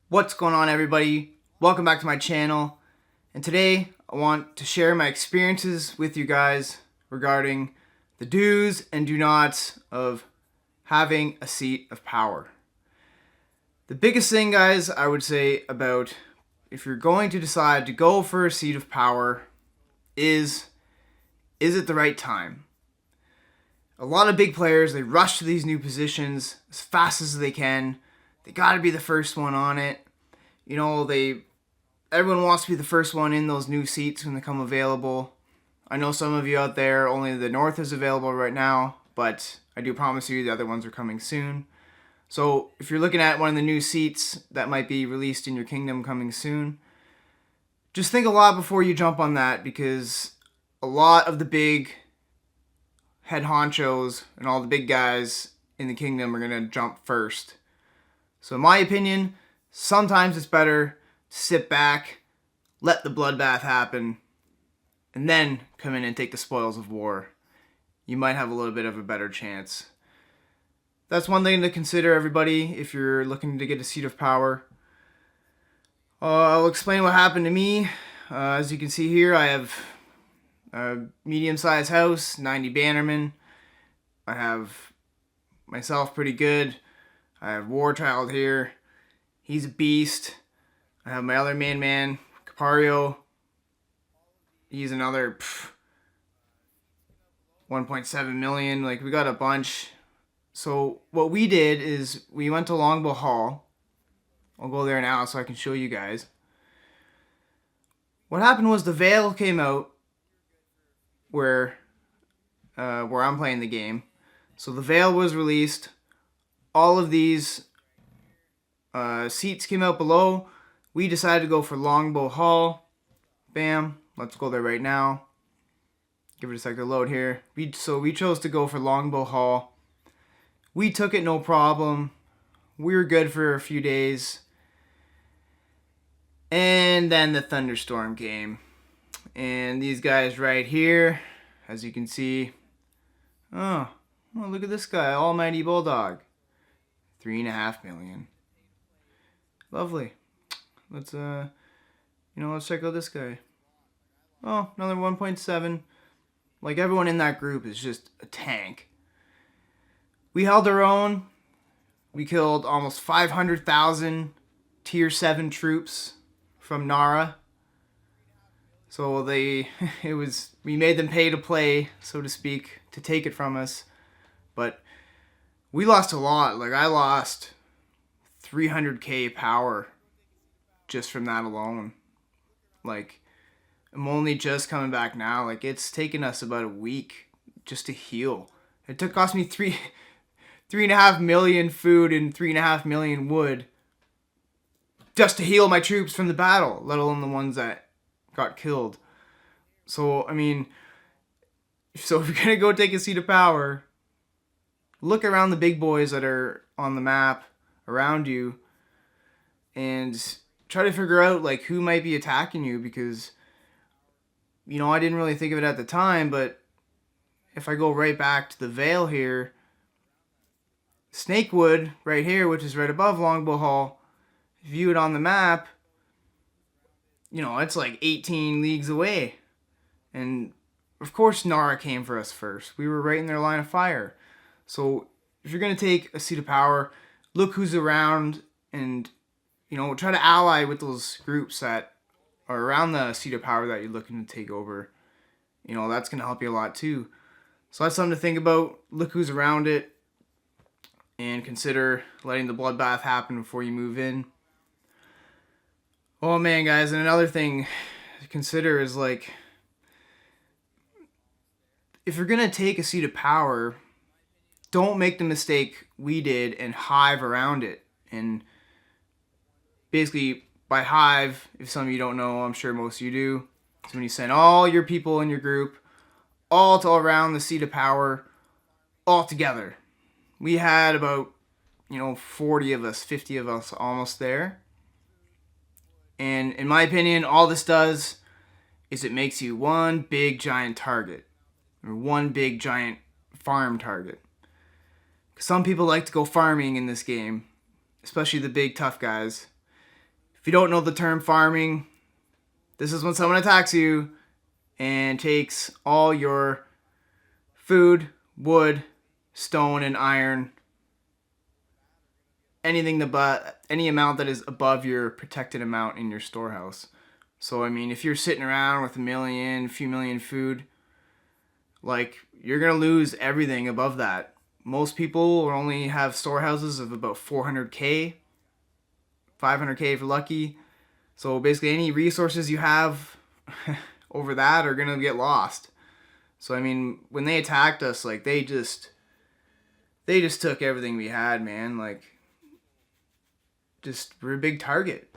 What's going on, everybody? Welcome back to my channel, and today I want to share my experiences with you guys regarding the do's and do nots of having a seat of power. The biggest thing, guys, I would say about if you're going to decide to go for a seat of power is it the right time? A lot of big players, they rush to these new positions as fast as they can. They gotta be the first one on it. You know, everyone wants to be the first one in those new seats when they come available. I know some of you out there, only the North is available right now, but I do promise you the other ones are coming soon. So if you're looking at one of the new seats that might be released in your kingdom coming soon, just think a lot before you jump on that, because a lot of the big head honchos and all the big guys in the kingdom are going to jump first. So in my opinion, sometimes it's better to sit back, let the bloodbath happen, and then come in and take the spoils of war. You might have a little bit of a better chance. That's one thing to consider, everybody, if you're looking to get a seat of power. I'll explain what happened to me. As you can see here, I have a medium-sized house, 90 bannermen. I have myself pretty good. I have War Child here. He's a beast. I have my other main man, Capario. He's another 1.7 million. Like, we got a bunch. So what we did is we went to Longbow Hall. I'll go there now so I can show you guys. What happened was the Veil came out where I'm playing the game. So the Veil was released. All of these seats came out below. We decided to go for Longbow Hall. Bam. Let's go there right now. Give it a sec to load here. So we chose to go for Longbow Hall. We took it no problem. We were good for a few days. And then the thunderstorm came. And these guys right here, as you can see. Oh, look at this guy. Almighty Bulldog. 3.5 million. Lovely. Let's let's check out this guy. Oh, another 1.7. Like, everyone in that group is just a tank. We held our own. We killed almost 500,000 tier 7 troops from Nara. So we made them pay to play, so to speak, to take it from us. But we lost a lot. Like, I lost 300k power just from that alone. Like, I'm only just coming back now. Like, it's taken us about a week just to heal. It cost me 3.5 million food and 3.5 million wood just to heal my troops from the battle, let alone the ones that got killed. So, I mean, if you're gonna go take a seat of power, look around the big boys that are on the map around you and try to figure out, like, who might be attacking you, because, you know, I didn't really think of it at the time, but if I go right back to the Veil here, Snakewood right here, which is right above Longbow Hall, view it on the map, you know, it's like 18 leagues away. And of course Nara came for us first. We were right in their line of fire. So if you're going to take a seat of power, look who's around and, you know, try to ally with those groups that are around the seat of power that you're looking to take over. You know, that's going to help you a lot too. So that's something to think about. Look who's around it and consider letting the bloodbath happen before you move in. Oh man, guys, and another thing to consider is, like, if you're going to take a seat of power, don't make the mistake we did and hive around it. And basically, by hive, if some of you don't know, I'm sure most of you do, it's when you send all your people in your group all to around the seat of power all together. We had about, 40 of us, 50 of us almost there. And in my opinion, all this does is it makes you one big giant target. or one big giant farm target. Some people like to go farming in this game, especially the big tough guys. If you don't know the term farming, this is when someone attacks you and takes all your food, wood, stone, and iron, any amount that is above your protected amount in your storehouse. So I mean, if you're sitting around with a few million food, like, you're gonna lose everything above that. Most people will only have storehouses of about 400k, 500k if you're lucky. So basically any resources you have over that are gonna get lost. So I mean, when they attacked us, like, they just took everything we had, man. Like, just, we're a big target.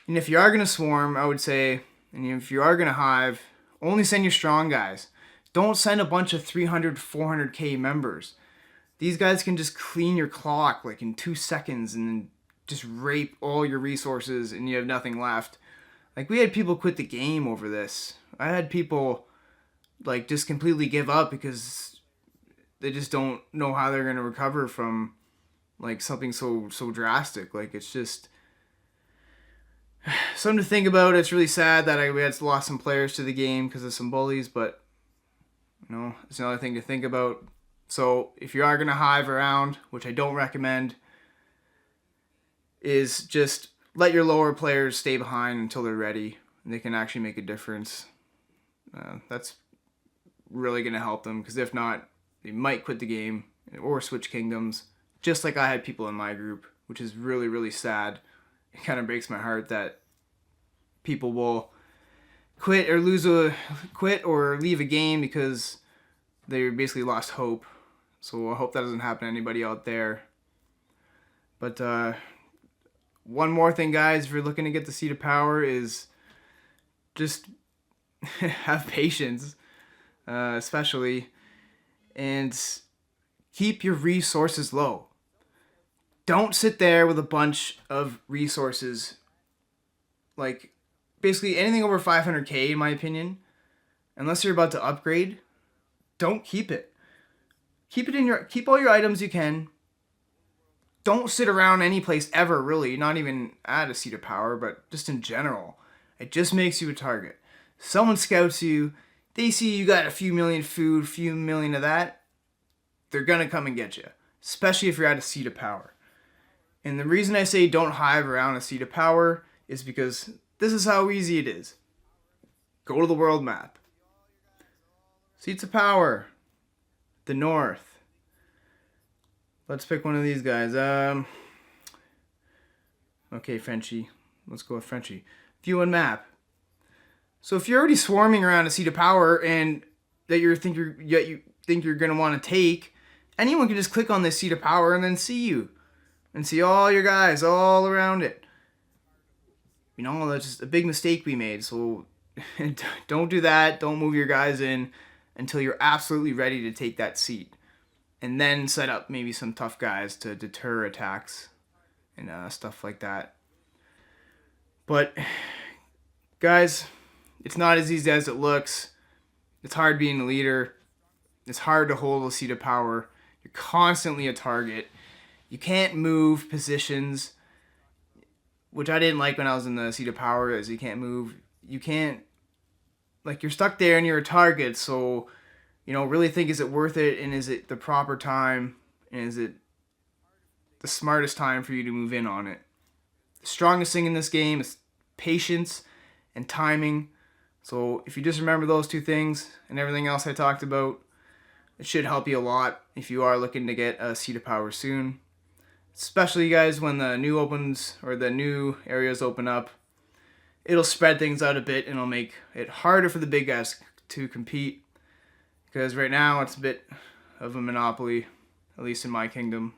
And if you are gonna swarm, I would say, and if you are gonna hive, only send your strong guys. Don't send a bunch of 300, 400k members. These guys can just clean your clock like in 2 seconds and then just rape all your resources and you have nothing left. Like, we had people quit the game over this. I had people, like, just completely give up because they just don't know how they're going to recover from, like, something so drastic. Like, it's just something to think about. It's really sad that we had lost some players to the game because of some bullies, but you know, it's another thing to think about. So if you are going to hive around, which I don't recommend, is just let your lower players stay behind until they're ready and they can actually make a difference. That's really going to help them, because if not, they might quit the game or switch kingdoms, just like I had people in my group, which is really, really sad. It kind of breaks my heart that people will quit or leave a game because they basically lost hope. So I hope that doesn't happen to anybody out there. But one more thing, guys, if you're looking to get the Seat of Power, is just have patience, especially, and keep your resources low. Don't sit there with a bunch of resources, like, basically anything over 500k, in my opinion, unless you're about to upgrade, don't keep it. Keep all your items you can. Don't sit around any place ever, really, not even at a Seat of Power, but just in general. It just makes you a target. Someone scouts you, they see you got a few million food, few million of that, they're gonna come and get you, especially if you're at a Seat of Power. And the reason I say don't hive around a Seat of Power is because this is how easy it is. Go to the world map. Seats of Power. The north. Let's pick one of these guys. Okay, Frenchie. Let's go with Frenchie. View and map. So if you're already swarming around a Seat of Power and that you think you're gonna want to take, anyone can just click on this Seat of Power and then see you. And see all your guys all around it. You know, that's just a big mistake we made. So don't do that. Don't move your guys in until you're absolutely ready to take that seat. And then set up maybe some tough guys to deter attacks and stuff like that. But, guys, it's not as easy as it looks. It's hard being a leader. It's hard to hold a Seat of Power. You're constantly a target. You can't move positions, which I didn't like when I was in the Seat of Power, is you can't move. You can't, like, you're stuck there and you're a target, so, you know, really think, is it worth it, and is it the proper time, and is it the smartest time for you to move in on it? The strongest thing in this game is patience and timing. So if you just remember those two things and everything else I talked about, it should help you a lot if you are looking to get a Seat of Power soon. Especially, guys, when the new areas open up, it'll spread things out a bit and it'll make it harder for the big guys to compete. Because right now it's a bit of a monopoly, at least in my kingdom.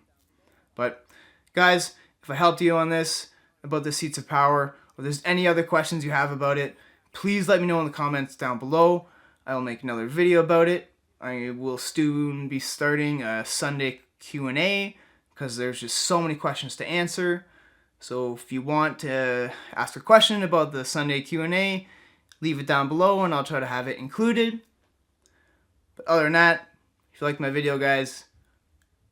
But, guys, if I helped you on this, about the Seats of Power, or there's any other questions you have about it, please let me know in the comments down below. I will make another video about it. I will soon be starting a Sunday Q&A, because there's just so many questions to answer. So if you want to ask a question about the Sunday Q&A, leave it down below and I'll try to have it included. But other than that, if you liked my video, guys,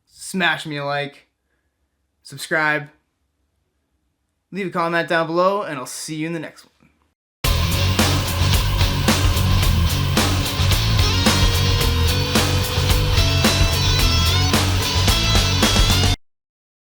smash me a like, subscribe, leave a comment down below, and I'll see you in the next one.